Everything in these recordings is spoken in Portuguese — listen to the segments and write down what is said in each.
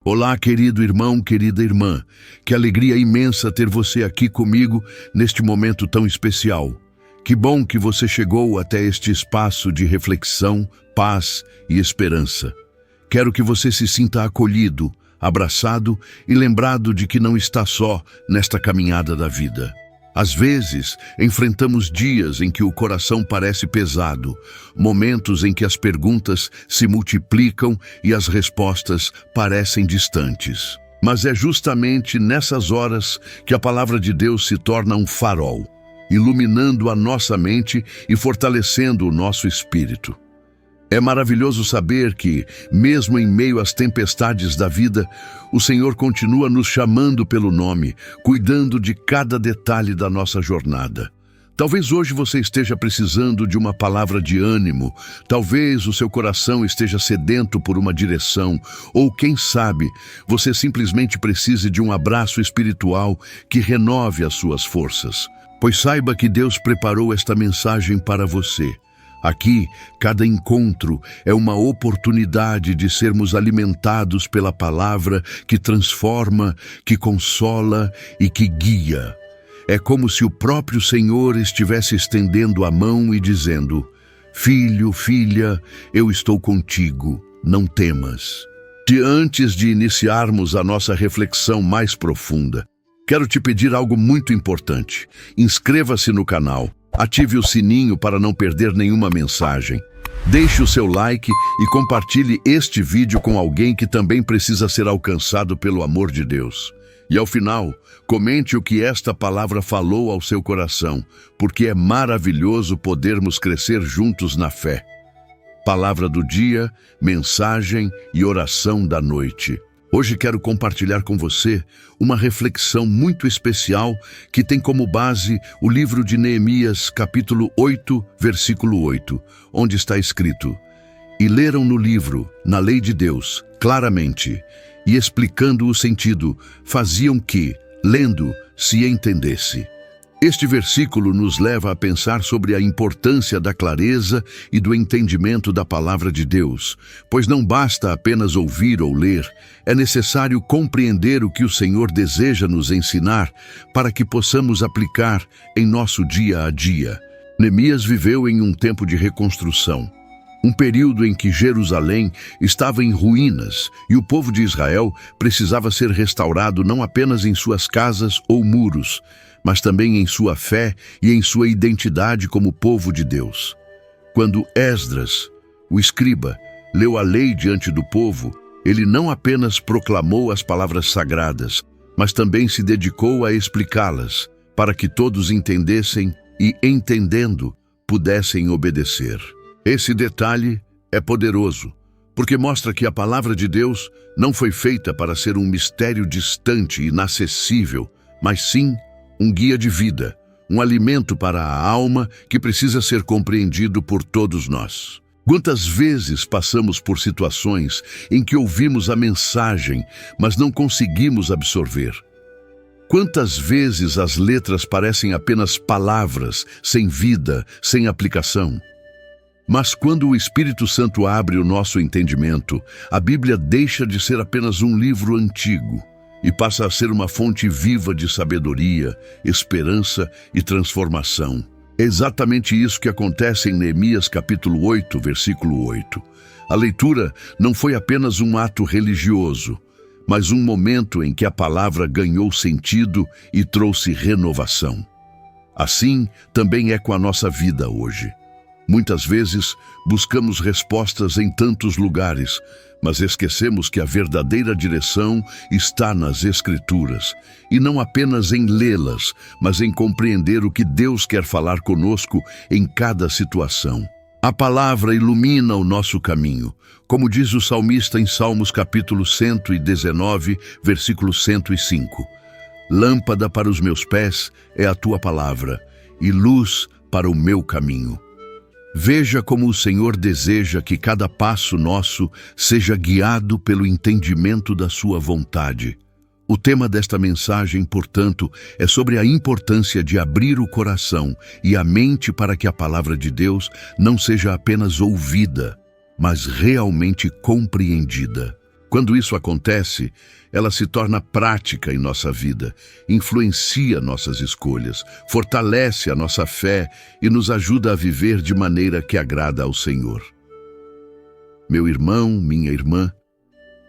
Olá, querido irmão, querida irmã. Que alegria imensa ter você aqui comigo neste momento tão especial. Que bom que você chegou até este espaço de reflexão, paz e esperança. Quero que você se sinta acolhido, abraçado e lembrado de que não está só nesta caminhada da vida. Às vezes, enfrentamos dias em que o coração parece pesado, momentos em que as perguntas se multiplicam e as respostas parecem distantes. Mas é justamente nessas horas que a palavra de Deus se torna um farol, iluminando a nossa mente e fortalecendo o nosso espírito. É maravilhoso saber que, mesmo em meio às tempestades da vida, o Senhor continua nos chamando pelo nome, cuidando de cada detalhe da nossa jornada. Talvez hoje você esteja precisando de uma palavra de ânimo, talvez o seu coração esteja sedento por uma direção, ou quem sabe, você simplesmente precise de um abraço espiritual que renove as suas forças. Pois saiba que Deus preparou esta mensagem para você. Aqui, cada encontro é uma oportunidade de sermos alimentados pela palavra que transforma, que consola e que guia. É como se o próprio Senhor estivesse estendendo a mão e dizendo: "Filho, filha, eu estou contigo, não temas." E antes de iniciarmos a nossa reflexão mais profunda, quero te pedir algo muito importante. Inscreva-se no canal. Ative o sininho para não perder nenhuma mensagem. Deixe o seu like e compartilhe este vídeo com alguém que também precisa ser alcançado pelo amor de Deus. E ao final, comente o que esta palavra falou ao seu coração, porque é maravilhoso podermos crescer juntos na fé. Palavra do dia, mensagem e oração da noite. Hoje quero compartilhar com você uma reflexão muito especial que tem como base o livro de Neemias, capítulo 8, versículo 8, onde está escrito: "E leram no livro, na lei de Deus, claramente, e explicando o sentido, faziam que, lendo, se entendesse." Este versículo nos leva a pensar sobre a importância da clareza e do entendimento da palavra de Deus, pois não basta apenas ouvir ou ler, é necessário compreender o que o Senhor deseja nos ensinar para que possamos aplicar em nosso dia a dia. Neemias viveu em um tempo de reconstrução, um período em que Jerusalém estava em ruínas e o povo de Israel precisava ser restaurado não apenas em suas casas ou muros, mas também em sua fé e em sua identidade como povo de Deus. Quando Esdras, o escriba, leu a lei diante do povo, ele não apenas proclamou as palavras sagradas, mas também se dedicou a explicá-las, para que todos entendessem e, entendendo, pudessem obedecer. Esse detalhe é poderoso, porque mostra que a palavra de Deus não foi feita para ser um mistério distante e inacessível, mas sim um guia de vida, um alimento para a alma que precisa ser compreendido por todos nós. Quantas vezes passamos por situações em que ouvimos a mensagem, mas não conseguimos absorver? Quantas vezes as letras parecem apenas palavras, sem vida, sem aplicação? Mas quando o Espírito Santo abre o nosso entendimento, a Bíblia deixa de ser apenas um livro antigo e passa a ser uma fonte viva de sabedoria, esperança e transformação. É exatamente isso que acontece em Neemias capítulo 8, versículo 8. A leitura não foi apenas um ato religioso, mas um momento em que a palavra ganhou sentido e trouxe renovação. Assim, também é com a nossa vida hoje. Muitas vezes, buscamos respostas em tantos lugares, mas esquecemos que a verdadeira direção está nas Escrituras, e não apenas em lê-las, mas em compreender o que Deus quer falar conosco em cada situação. A palavra ilumina o nosso caminho, como diz o salmista em Salmos capítulo 119, versículo 105. "Lâmpada para os meus pés é a tua palavra, e luz para o meu caminho." Veja como o Senhor deseja que cada passo nosso seja guiado pelo entendimento da sua vontade. O tema desta mensagem, portanto, é sobre a importância de abrir o coração e a mente para que a palavra de Deus não seja apenas ouvida, mas realmente compreendida. Quando isso acontece, ela se torna prática em nossa vida, influencia nossas escolhas, fortalece a nossa fé e nos ajuda a viver de maneira que agrada ao Senhor. Meu irmão, minha irmã,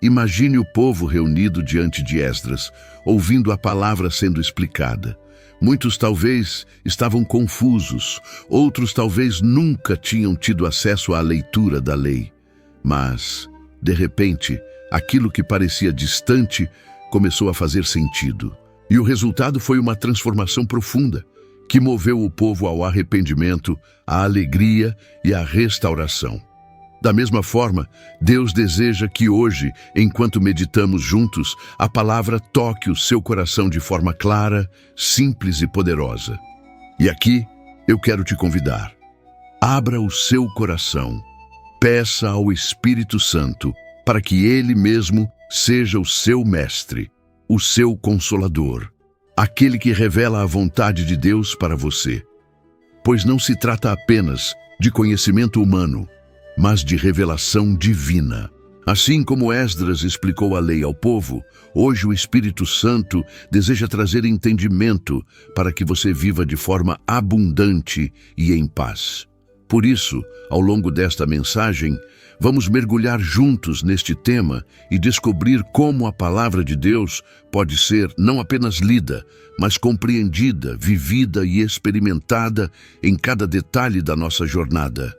imagine o povo reunido diante de Esdras, ouvindo a palavra sendo explicada. Muitos talvez estavam confusos, outros talvez nunca tinham tido acesso à leitura da lei. Mas, de repente, aquilo que parecia distante começou a fazer sentido. E o resultado foi uma transformação profunda, que moveu o povo ao arrependimento, à alegria e à restauração. Da mesma forma, Deus deseja que hoje, enquanto meditamos juntos, a palavra toque o seu coração de forma clara, simples e poderosa. E aqui, eu quero te convidar. Abra o seu coração. Peça ao Espírito Santo para que Ele mesmo seja o seu mestre, o seu consolador, aquele que revela a vontade de Deus para você. Pois não se trata apenas de conhecimento humano, mas de revelação divina. Assim como Esdras explicou a lei ao povo, hoje o Espírito Santo deseja trazer entendimento para que você viva de forma abundante e em paz. Por isso, ao longo desta mensagem, vamos mergulhar juntos neste tema e descobrir como a palavra de Deus pode ser não apenas lida, mas compreendida, vivida e experimentada em cada detalhe da nossa jornada.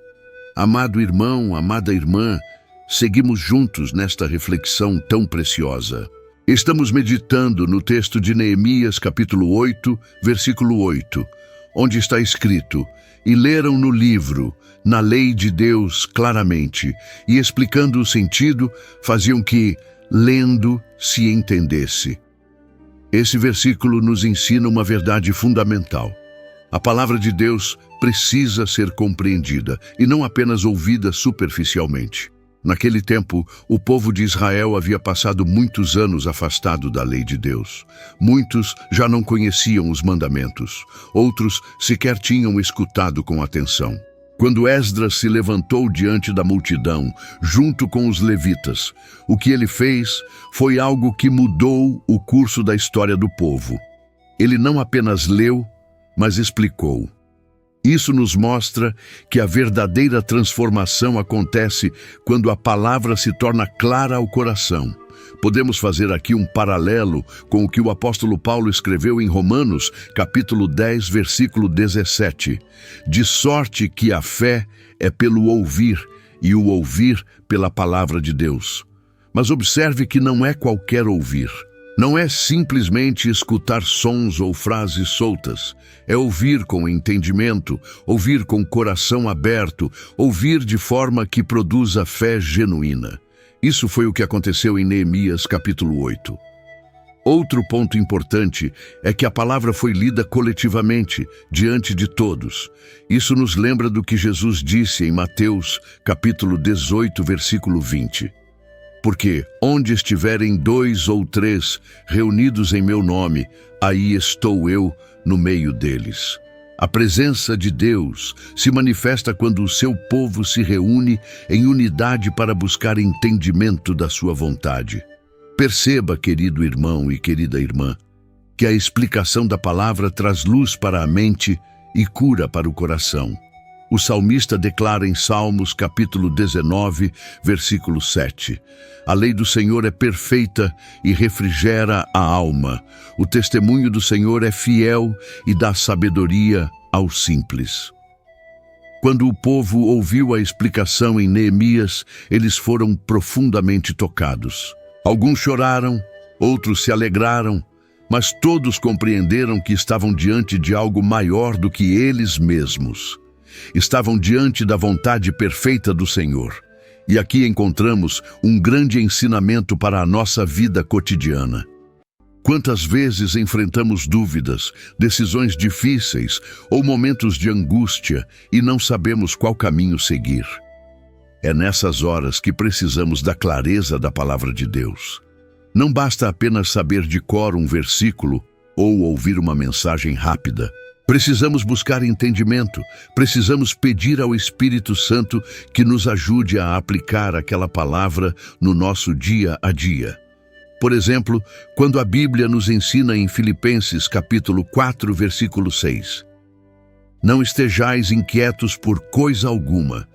Amado irmão, amada irmã, seguimos juntos nesta reflexão tão preciosa. Estamos meditando no texto de Neemias, capítulo 8, versículo 8, onde está escrito: "E leram no livro, na lei de Deus claramente, e explicando o sentido, faziam que, lendo, se entendesse." Esse versículo nos ensina uma verdade fundamental. A palavra de Deus precisa ser compreendida e não apenas ouvida superficialmente. Naquele tempo, o povo de Israel havia passado muitos anos afastado da lei de Deus. Muitos já não conheciam os mandamentos, outros sequer tinham escutado com atenção. Quando Esdras se levantou diante da multidão, junto com os levitas, o que ele fez foi algo que mudou o curso da história do povo. Ele não apenas leu, mas explicou. Isso nos mostra que a verdadeira transformação acontece quando a palavra se torna clara ao coração. Podemos fazer aqui um paralelo com o que o apóstolo Paulo escreveu em Romanos, capítulo 10, versículo 17. De sorte que a fé é pelo ouvir, e o ouvir pela palavra de Deus. Mas observe que não é qualquer ouvir. Não é simplesmente escutar sons ou frases soltas. É ouvir com entendimento, ouvir com coração aberto, ouvir de forma que produza fé genuína. Isso foi o que aconteceu em Neemias, capítulo 8. Outro ponto importante é que a palavra foi lida coletivamente, diante de todos. Isso nos lembra do que Jesus disse em Mateus, capítulo 18, versículo 20. Porque onde estiverem 2 ou 3 reunidos em meu nome, aí estou eu no meio deles. A presença de Deus se manifesta quando o seu povo se reúne em unidade para buscar entendimento da sua vontade. Perceba, querido irmão e querida irmã, que a explicação da palavra traz luz para a mente e cura para o coração. O salmista declara em Salmos, capítulo 19, versículo 7. A lei do Senhor é perfeita e refrigera a alma. O testemunho do Senhor é fiel e dá sabedoria aos simples. Quando o povo ouviu a explicação em Neemias, eles foram profundamente tocados. Alguns choraram, outros se alegraram, mas todos compreenderam que estavam diante de algo maior do que eles mesmos. Estavam diante da vontade perfeita do Senhor. E aqui encontramos um grande ensinamento para a nossa vida cotidiana. Quantas vezes enfrentamos dúvidas, decisões difíceis ou momentos de angústia e não sabemos qual caminho seguir? É nessas horas que precisamos da clareza da palavra de Deus. Não basta apenas saber de cor um versículo ou ouvir uma mensagem rápida. Precisamos buscar entendimento, precisamos pedir ao Espírito Santo que nos ajude a aplicar aquela palavra no nosso dia a dia. Por exemplo, quando a Bíblia nos ensina em Filipenses capítulo 4, versículo 6. Não estejais inquietos por coisa alguma.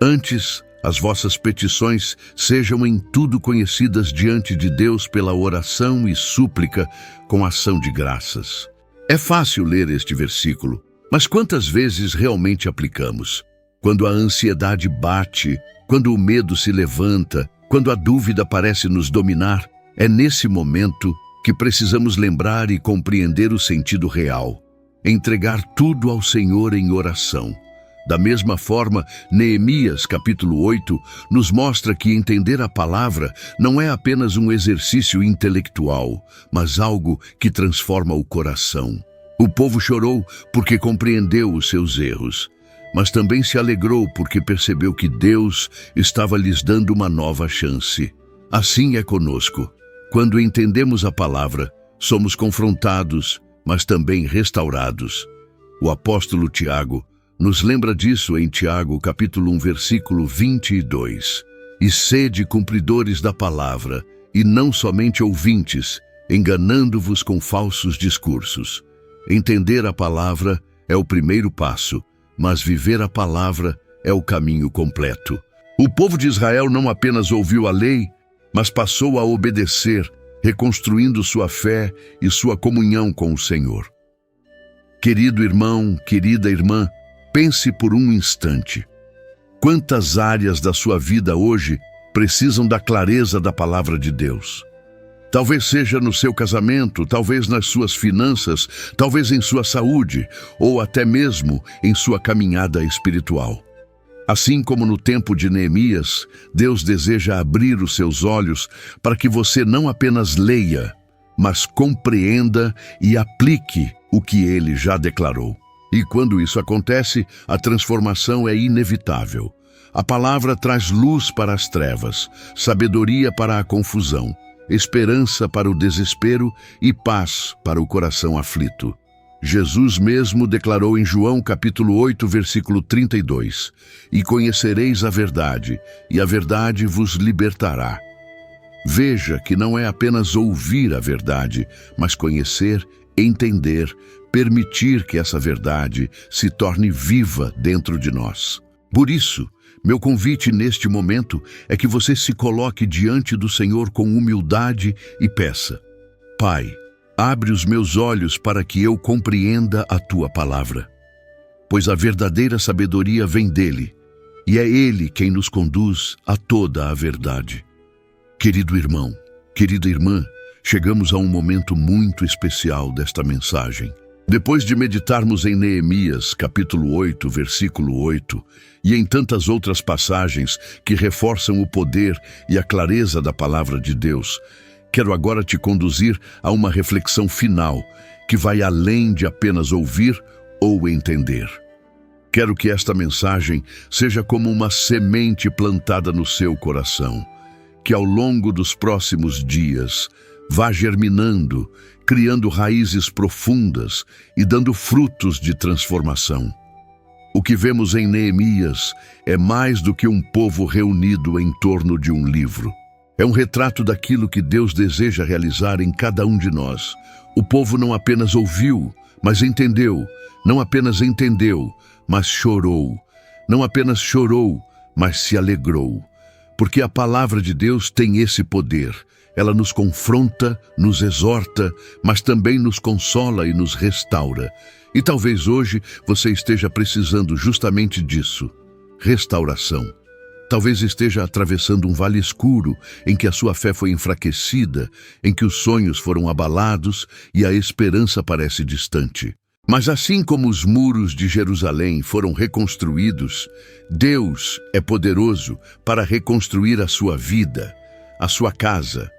Antes, as vossas petições sejam em tudo conhecidas diante de Deus pela oração e súplica com ação de graças. É fácil ler este versículo, mas quantas vezes realmente aplicamos? Quando a ansiedade bate, quando o medo se levanta, quando a dúvida parece nos dominar, é nesse momento que precisamos lembrar e compreender o sentido real. Entregar tudo ao Senhor em oração. Da mesma forma, Neemias, capítulo 8, nos mostra que entender a palavra não é apenas um exercício intelectual, mas algo que transforma o coração. O povo chorou porque compreendeu os seus erros, mas também se alegrou porque percebeu que Deus estava lhes dando uma nova chance. Assim é conosco. Quando entendemos a palavra, somos confrontados, mas também restaurados. O apóstolo Tiago nos lembra disso em Tiago, capítulo 1, versículo 22. E sede cumpridores da palavra, e não somente ouvintes, enganando-vos com falsos discursos. Entender a palavra é o primeiro passo, mas viver a palavra é o caminho completo. O povo de Israel não apenas ouviu a lei, mas passou a obedecer, reconstruindo sua fé e sua comunhão com o Senhor. Querido irmão, querida irmã, pense por um instante. Quantas áreas da sua vida hoje precisam da clareza da palavra de Deus? Talvez seja no seu casamento, talvez nas suas finanças, talvez em sua saúde, ou até mesmo em sua caminhada espiritual. Assim como no tempo de Neemias, Deus deseja abrir os seus olhos para que você não apenas leia, mas compreenda e aplique o que ele já declarou. E quando isso acontece, a transformação é inevitável. A palavra traz luz para as trevas, sabedoria para a confusão, esperança para o desespero e paz para o coração aflito. Jesus mesmo declarou em João capítulo 8, versículo 32, e conhecereis a verdade, e a verdade vos libertará. Veja que não é apenas ouvir a verdade, mas conhecer, entender, permitir que essa verdade se torne viva dentro de nós. Por isso, meu convite neste momento é que você se coloque diante do Senhor com humildade e peça: Pai, abre os meus olhos para que eu compreenda a Tua palavra. Pois a verdadeira sabedoria vem dele, e é ele quem nos conduz a toda a verdade. Querido irmão, querida irmã, chegamos a um momento muito especial desta mensagem. Depois de meditarmos em Neemias, capítulo 8, versículo 8, e em tantas outras passagens que reforçam o poder e a clareza da palavra de Deus, quero agora te conduzir a uma reflexão final que vai além de apenas ouvir ou entender. Quero que esta mensagem seja como uma semente plantada no seu coração, que ao longo dos próximos dias vá germinando, criando raízes profundas e dando frutos de transformação. O que vemos em Neemias é mais do que um povo reunido em torno de um livro. É um retrato daquilo que Deus deseja realizar em cada um de nós. O povo não apenas ouviu, mas entendeu. Não apenas entendeu, mas chorou. Não apenas chorou, mas se alegrou. Porque a palavra de Deus tem esse poder. Ela nos confronta, nos exorta, mas também nos consola e nos restaura. E talvez hoje você esteja precisando justamente disso: restauração. Talvez esteja atravessando um vale escuro em que a sua fé foi enfraquecida, em que os sonhos foram abalados e a esperança parece distante. Mas assim como os muros de Jerusalém foram reconstruídos, Deus é poderoso para reconstruir a sua vida, a sua casa,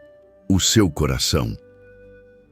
o seu coração.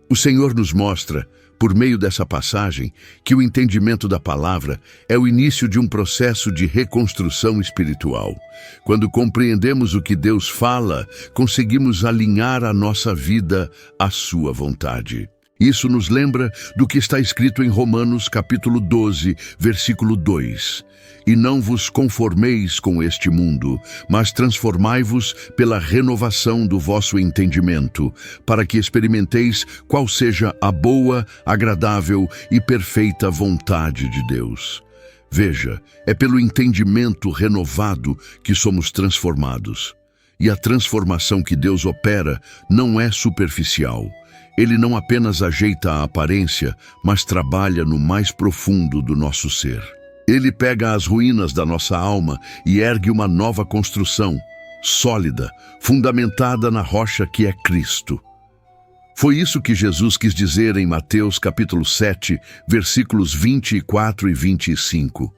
O Senhor nos mostra, por meio dessa passagem, que o entendimento da palavra é o início de um processo de reconstrução espiritual. Quando compreendemos o que Deus fala, conseguimos alinhar a nossa vida à sua vontade. Isso nos lembra do que está escrito em Romanos capítulo 12, versículo 2. E não vos conformeis com este mundo, mas transformai-vos pela renovação do vosso entendimento, para que experimenteis qual seja a boa, agradável e perfeita vontade de Deus. Veja, é pelo entendimento renovado que somos transformados. E a transformação que Deus opera não é superficial. Ele não apenas ajeita a aparência, mas trabalha no mais profundo do nosso ser. Ele pega as ruínas da nossa alma e ergue uma nova construção, sólida, fundamentada na rocha que é Cristo. Foi isso que Jesus quis dizer em Mateus capítulo 7, versículos 24 e 25.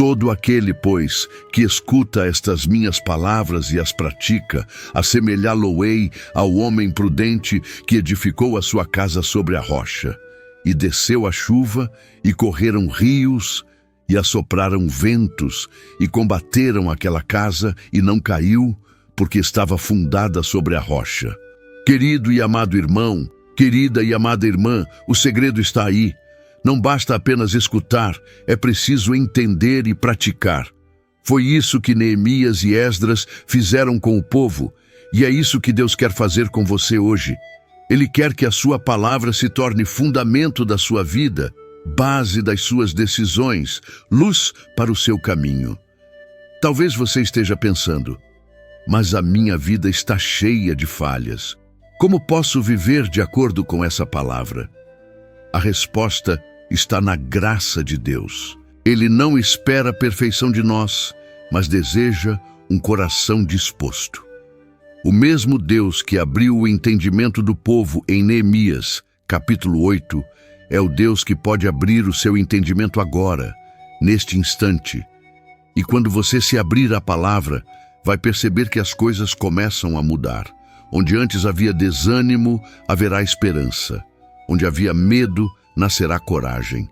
Todo aquele, pois, que escuta estas minhas palavras e as pratica, assemelhá-lo-ei ao homem prudente que edificou a sua casa sobre a rocha. E desceu a chuva, e correram rios, e assopraram ventos, e combateram aquela casa, e não caiu, porque estava fundada sobre a rocha. Querido e amado irmão, querida e amada irmã, o segredo está aí. Não basta apenas escutar, é preciso entender e praticar. Foi isso que Neemias e Esdras fizeram com o povo, e é isso que Deus quer fazer com você hoje. Ele quer que a sua palavra se torne fundamento da sua vida, base das suas decisões, luz para o seu caminho. Talvez você esteja pensando, mas a minha vida está cheia de falhas. Como posso viver de acordo com essa palavra? A resposta está na graça de Deus. Ele não espera a perfeição de nós, mas deseja um coração disposto. O mesmo Deus que abriu o entendimento do povo em Neemias, capítulo 8, é o Deus que pode abrir o seu entendimento agora, neste instante. E quando você se abrir à palavra, vai perceber que as coisas começam a mudar. Onde antes havia desânimo, haverá esperança. Onde havia medo, nascerá coragem.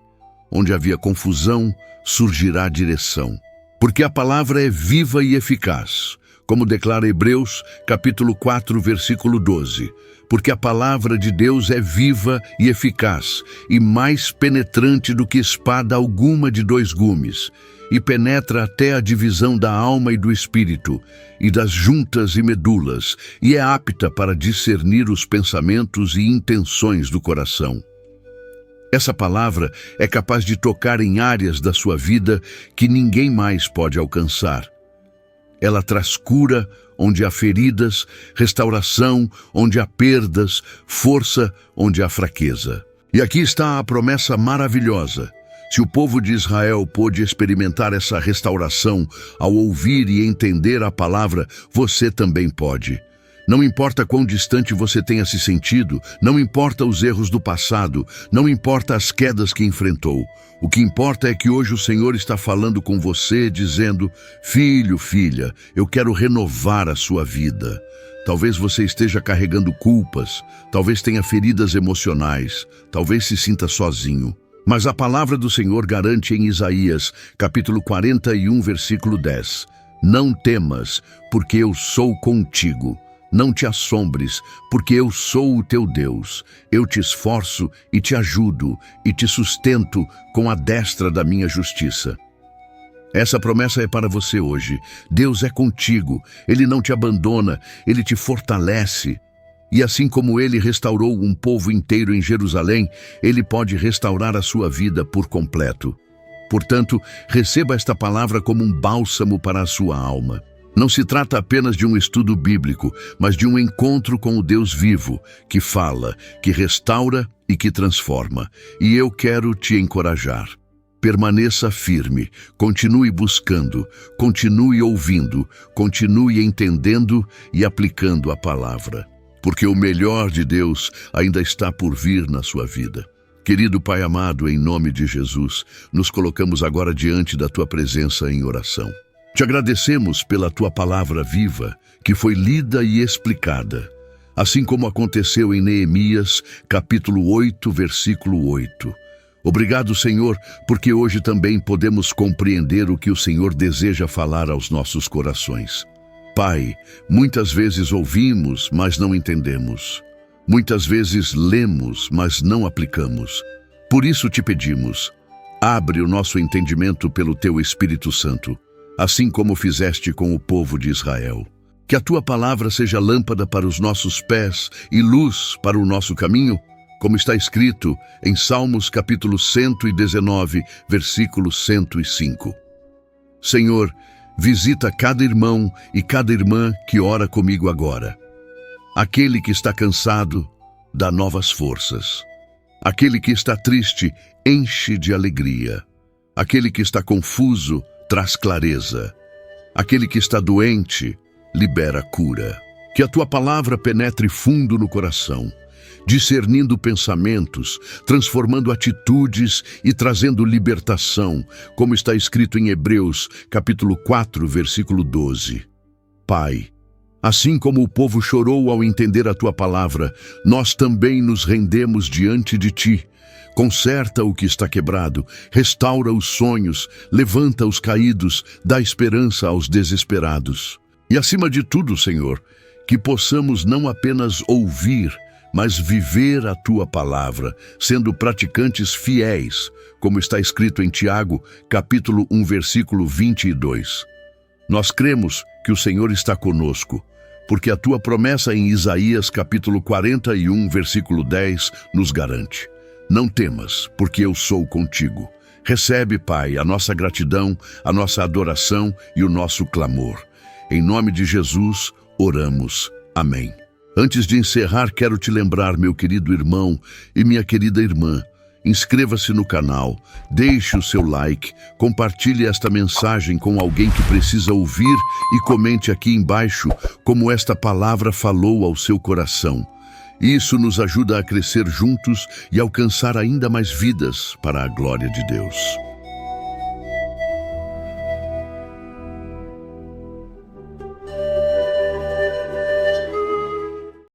Onde havia confusão, surgirá direção. Porque a palavra é viva e eficaz, como declara Hebreus, capítulo 4, versículo 12. Porque a palavra de Deus é viva e eficaz, e mais penetrante do que espada alguma de dois gumes, e penetra até a divisão da alma e do espírito, e das juntas e medulas, e é apta para discernir os pensamentos e intenções do coração. Essa palavra é capaz de tocar em áreas da sua vida que ninguém mais pode alcançar. Ela traz cura onde há feridas, restauração onde há perdas, força onde há fraqueza. E aqui está a promessa maravilhosa. Se o povo de Israel pôde experimentar essa restauração ao ouvir e entender a palavra, você também pode. Não importa quão distante você tenha se sentido, não importa os erros do passado, não importa as quedas que enfrentou. O que importa é que hoje o Senhor está falando com você, dizendo: filho, filha, eu quero renovar a sua vida. Talvez você esteja carregando culpas, talvez tenha feridas emocionais, talvez se sinta sozinho. Mas a palavra do Senhor garante em Isaías, capítulo 41, versículo 10. Não temas, porque eu sou contigo. Não te assombres, porque eu sou o teu Deus. Eu te esforço e te ajudo e te sustento com a destra da minha justiça. Essa promessa é para você hoje. Deus é contigo, Ele não te abandona, Ele te fortalece. E assim como Ele restaurou um povo inteiro em Jerusalém, Ele pode restaurar a sua vida por completo. Portanto, receba esta palavra como um bálsamo para a sua alma. Não se trata apenas de um estudo bíblico, mas de um encontro com o Deus vivo, que fala, que restaura e que transforma. E eu quero te encorajar. Permaneça firme, continue buscando, continue ouvindo, continue entendendo e aplicando a palavra. Porque o melhor de Deus ainda está por vir na sua vida. Querido Pai amado, em nome de Jesus, nos colocamos agora diante da Tua presença em oração. Te agradecemos pela Tua palavra viva, que foi lida e explicada, assim como aconteceu em Neemias, capítulo 8, versículo 8. Obrigado, Senhor, porque hoje também podemos compreender o que o Senhor deseja falar aos nossos corações. Pai, muitas vezes ouvimos, mas não entendemos. Muitas vezes lemos, mas não aplicamos. Por isso te pedimos, abre o nosso entendimento pelo teu Espírito Santo, assim como fizeste com o povo de Israel. Que a tua palavra seja lâmpada para os nossos pés e luz para o nosso caminho, como está escrito em Salmos capítulo 119, versículo 105. Senhor, visita cada irmão e cada irmã que ora comigo agora. Aquele que está cansado, dá novas forças. Aquele que está triste, enche de alegria. Aquele que está confuso, traz clareza. Aquele que está doente, libera cura. Que a tua palavra penetre fundo no coração, discernindo pensamentos, transformando atitudes e trazendo libertação, como está escrito em Hebreus, capítulo 4, versículo 12. Pai, assim como o povo chorou ao entender a tua palavra, nós também nos rendemos diante de ti. Conserta o que está quebrado, restaura os sonhos, levanta os caídos, dá esperança aos desesperados. E acima de tudo, Senhor, que possamos não apenas ouvir, mas viver a tua palavra, sendo praticantes fiéis, como está escrito em Tiago, capítulo 1, versículo 22. Nós cremos que o Senhor está conosco, porque a tua promessa em Isaías, capítulo 41, versículo 10, nos garante. Não temas, porque eu sou contigo. Recebe, Pai, a nossa gratidão, a nossa adoração e o nosso clamor. Em nome de Jesus, oramos. Amém. Antes de encerrar, quero te lembrar, meu querido irmão e minha querida irmã, inscreva-se no canal, deixe o seu like, compartilhe esta mensagem com alguém que precisa ouvir e comente aqui embaixo como esta palavra falou ao seu coração. Isso nos ajuda a crescer juntos e alcançar ainda mais vidas para a glória de Deus.